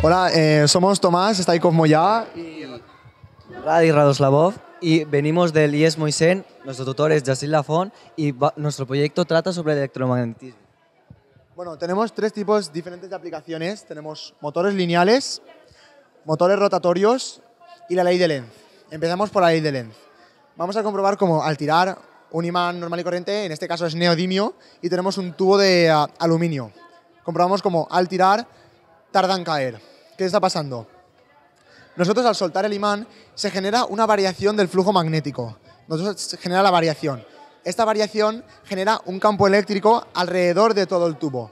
Hola, somos Tomás, Staikov Moyá y Radi Radoslavov y venimos del IES Moisen. Nuestro tutor es Jacil Lafont y nuestro proyecto trata sobre el electromagnetismo. Bueno, tenemos tres tipos diferentes de aplicaciones. Tenemos motores lineales, motores rotatorios y la ley de Lenz. Empezamos por la ley de Lenz. Vamos a comprobar cómo al tirar un imán normal y corriente, en este caso es neodimio, y tenemos un tubo de aluminio. Comprobamos cómo al tirar tarda en caer. ¿Qué está pasando? Nosotros al soltar el imán se genera una variación del flujo magnético. Nosotros se genera la variación. Esta variación genera un campo eléctrico alrededor de todo el tubo.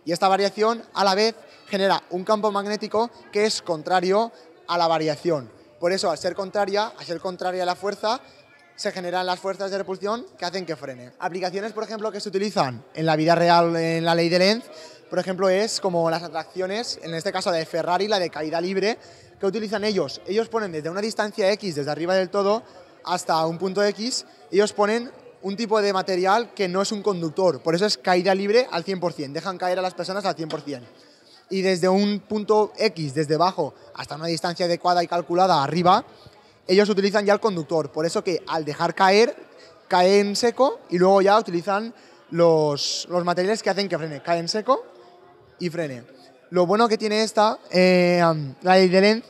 Y esta variación a la vez genera un campo magnético que es contrario a la variación. Por eso al ser contraria a la fuerza, se generan las fuerzas de repulsión que hacen que frene. Aplicaciones, por ejemplo, que se utilizan en la vida real en la ley de Lenz, por ejemplo, es como las atracciones, en este caso de Ferrari, la de caída libre, que utilizan ellos. Ellos ponen desde una distancia X, desde arriba del todo, hasta un punto X, ellos ponen un tipo de material que no es un conductor, por eso es caída libre al 100%, dejan caer a las personas al 100%. Y desde un punto X, desde abajo, hasta una distancia adecuada y calculada arriba, ellos utilizan ya el conductor, por eso que al dejar caer, cae en seco y luego ya utilizan los materiales que hacen que frene, cae en seco y frene. Lo bueno que tiene esta, la ley de Lenz,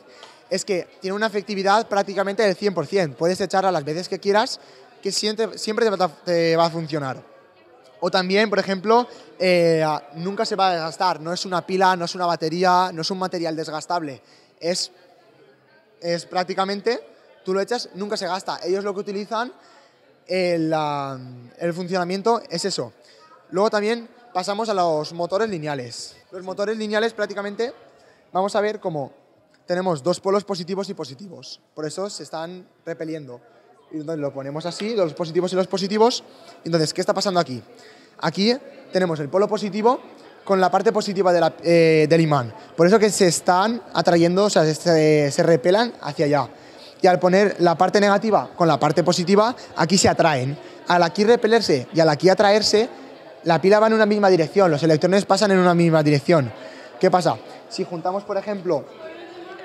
es que tiene una efectividad prácticamente del 100%. Puedes echarla las veces que quieras, que siempre te va a funcionar. O también, por ejemplo, nunca se va a desgastar. No es una pila, no es una batería, no es un material desgastable. Es prácticamente, tú lo echas, nunca se gasta. Ellos lo que utilizan, el funcionamiento es eso. Luego también pasamos a los motores lineales. Los motores lineales prácticamente vamos a ver cómo tenemos dos polos positivos y positivos. Por eso se están repeliendo. Y entonces lo ponemos así, los positivos y los positivos. Entonces, ¿qué está pasando aquí? Aquí tenemos el polo positivo con la parte positiva del imán. Por eso que se están atrayendo, o sea, se repelan hacia allá. Y al poner la parte negativa con la parte positiva, aquí se atraen. Al aquí repelerse y al aquí atraerse, la pila va en una misma dirección, los electrones pasan en una misma dirección. ¿Qué pasa? Si juntamos, por ejemplo,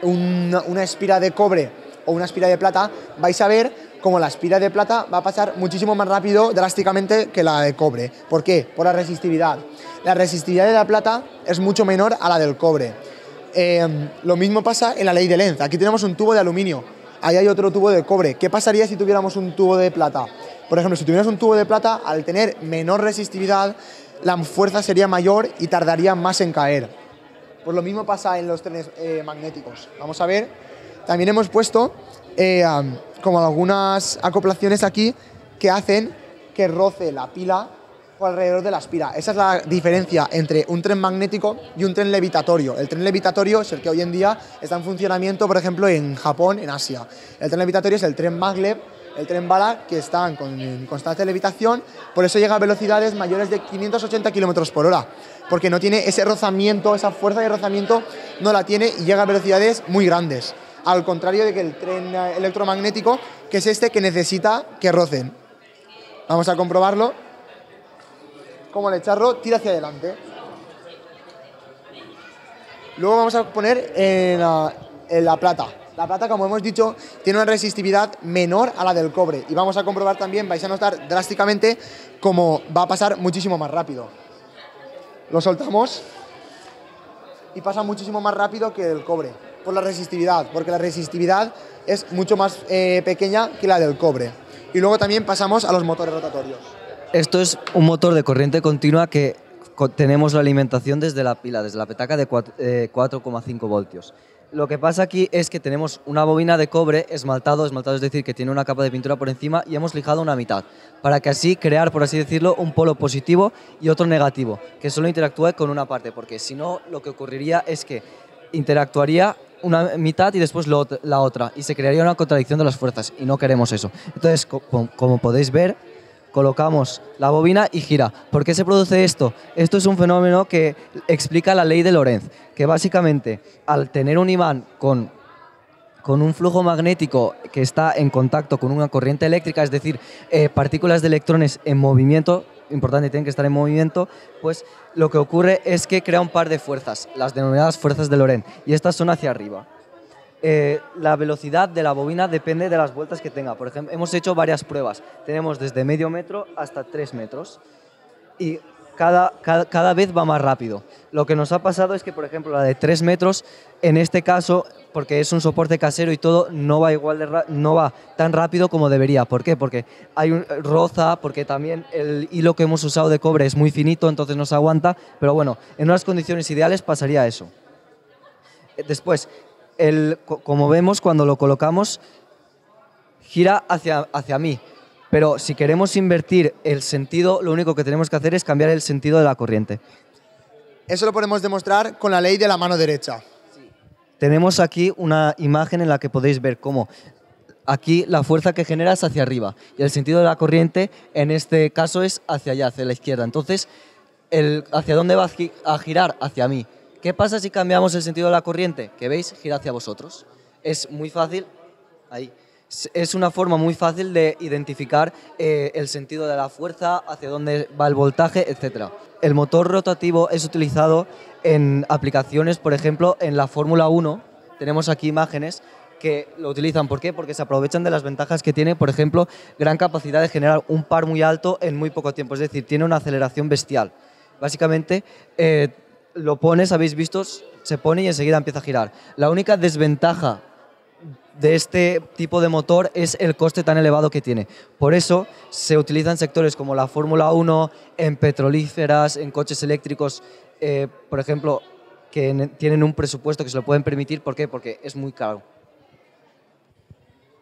una espira de cobre o una espira de plata, vais a ver cómo la espira de plata va a pasar muchísimo más rápido, drásticamente, que la de cobre. ¿Por qué? Por la resistividad. La resistividad de la plata es mucho menor a la del cobre. Lo mismo pasa en la ley de Lenz. Aquí tenemos un tubo de aluminio, ahí hay otro tubo de cobre. ¿Qué pasaría si tuviéramos un tubo de plata? Por ejemplo, si tuvieras un tubo de plata, al tener menor resistividad, la fuerza sería mayor y tardaría más en caer. Pues lo mismo pasa en los trenes magnéticos. Vamos a ver, también hemos puesto como algunas acoplaciones aquí que hacen que roce la pila por alrededor de la espira. Esa es la diferencia entre un tren magnético y un tren levitatorio. El tren levitatorio es el que hoy en día está en funcionamiento, por ejemplo, en Japón, en Asia. El tren levitatorio es el tren maglev, el tren bala, que están en constante levitación, por eso llega a velocidades mayores de 580 km por hora, porque no tiene ese rozamiento, esa fuerza de rozamiento no la tiene y llega a velocidades muy grandes, al contrario de que el tren electromagnético, que es este que necesita que rocen. Vamos a comprobarlo. Como al echarlo, tira hacia adelante. Luego vamos a poner en la plata. La plata, como hemos dicho, tiene una resistividad menor a la del cobre. Y vamos a comprobar también, vais a notar drásticamente cómo va a pasar muchísimo más rápido. Lo soltamos y pasa muchísimo más rápido que el cobre, por la resistividad, porque la resistividad es mucho más pequeña que la del cobre. Y luego también pasamos a los motores rotatorios. Esto es un motor de corriente continua que tenemos la alimentación desde la pila, desde la petaca de 4,5 voltios. Lo que pasa aquí es que tenemos una bobina de cobre esmaltado es decir, que tiene una capa de pintura por encima y hemos lijado una mitad, para que así crear, por así decirlo, un polo positivo y otro negativo, que solo interactúe con una parte, porque si no, lo que ocurriría es que interactuaría una mitad y después la otra, y se crearía una contradicción de las fuerzas, y no queremos eso. Entonces, como podéis ver, colocamos la bobina y gira. ¿Por qué se produce esto? Esto es un fenómeno que explica la ley de Lorentz, que básicamente al tener un imán con un flujo magnético que está en contacto con una corriente eléctrica, es decir, partículas de electrones en movimiento, importante, tienen que estar en movimiento, pues lo que ocurre es que crea un par de fuerzas, las denominadas fuerzas de Lorentz, y estas son hacia arriba. La velocidad de la bobina depende de las vueltas que tenga. Por ejemplo, hemos hecho varias pruebas. Tenemos desde medio metro hasta 3 metros. Y cada vez va más rápido. Lo que nos ha pasado es que, por ejemplo, la de 3 metros, en este caso, porque es un soporte casero y todo, no va tan rápido como debería. ¿Por qué? Porque hay un roza, porque también el hilo que hemos usado de cobre es muy finito, entonces no se aguanta. Pero bueno, en unas condiciones ideales pasaría eso. Después, como vemos, cuando lo colocamos, gira hacia mí. Pero si queremos invertir el sentido, lo único que tenemos que hacer es cambiar el sentido de la corriente. Eso lo podemos demostrar con la ley de la mano derecha. Sí. Tenemos aquí una imagen en la que podéis ver cómo aquí la fuerza que genera es hacia arriba y el sentido de la corriente en este caso es hacia allá, hacia la izquierda. Entonces, ¿hacia dónde va a girar? Hacia mí. ¿Qué pasa si cambiamos el sentido de la corriente? Que veis, gira hacia vosotros. Es muy fácil. Ahí. Es una forma muy fácil de identificar el sentido de la fuerza, hacia dónde va el voltaje, etc. El motor rotativo es utilizado en aplicaciones, por ejemplo, en la Fórmula 1. Tenemos aquí imágenes que lo utilizan. ¿Por qué? Porque se aprovechan de las ventajas que tiene, por ejemplo, gran capacidad de generar un par muy alto en muy poco tiempo. Es decir, tiene una aceleración bestial. Básicamente, lo pones, habéis visto, se pone y enseguida empieza a girar. La única desventaja de este tipo de motor es el coste tan elevado que tiene. Por eso se utiliza en sectores como la Fórmula 1, en petrolíferas, en coches eléctricos, por ejemplo, que tienen un presupuesto que se lo pueden permitir. ¿Por qué? Porque es muy caro.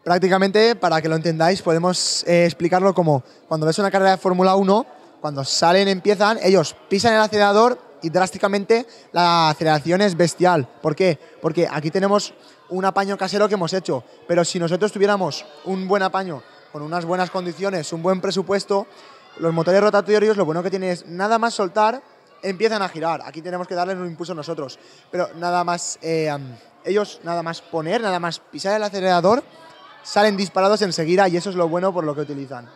Prácticamente, para que lo entendáis, podemos explicarlo como cuando ves una carrera de Fórmula 1, cuando salen, empiezan, ellos pisan el acelerador y drásticamente la aceleración es bestial. ¿Por qué? Porque aquí tenemos un apaño casero que hemos hecho, pero si nosotros tuviéramos un buen apaño, con unas buenas condiciones, un buen presupuesto, los motores rotatorios lo bueno que tienen es nada más soltar, empiezan a girar. Aquí tenemos que darles un impulso nosotros, pero nada más, ellos nada más poner, nada más pisar el acelerador, salen disparados enseguida y eso es lo bueno por lo que utilizan.